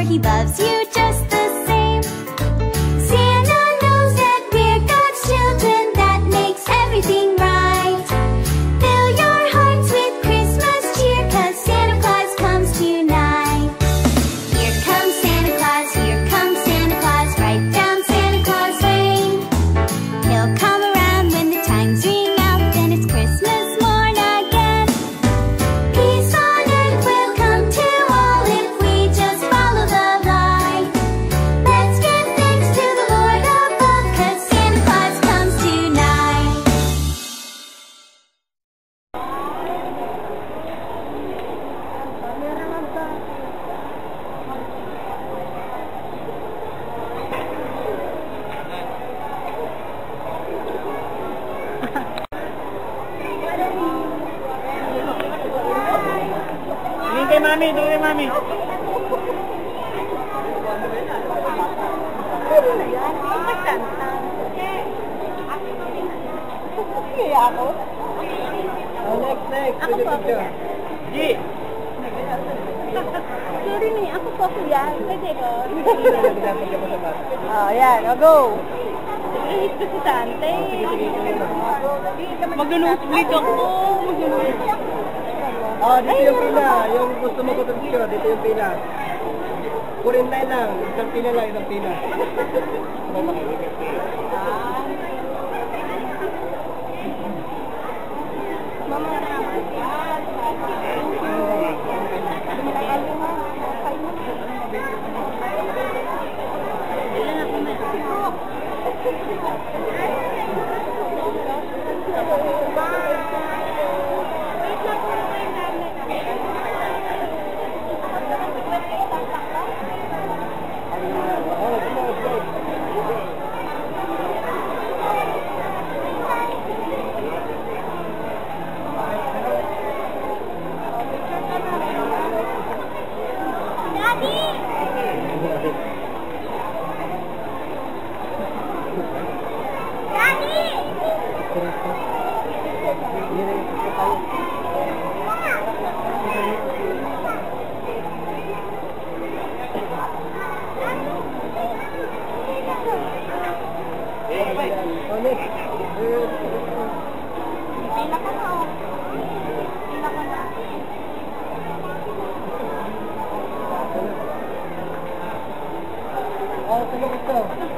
he loves you just the same. Santa knows that we're God's children, that makes everything right. Fill your hearts with Christmas cheer, 'cause Santa Claus comes tonight. Here comes Santa Claus, right down Santa Claus Lane. He'll come around when the chimes ring out, then it's Christmas morn again. Peace on earth will come to all if we just follow the light. Let's give thanks to the Lord above, 'cause Santa Claus comes tonight. Tingin kay Mami, tingin kay Mami. Kaya ako? Next. Ako po ako yan. G. Sorry ni, ako po ako yan. Pwede ko? Yan. Go. Rehit ko si Tante. Mag-split ako. Dito yung pila. Yung gusto mo ko picture, dito yung pila. Kurin lang. Isang pila lang, isang pila. Pila ka na. Pila ka na. Tulog ito.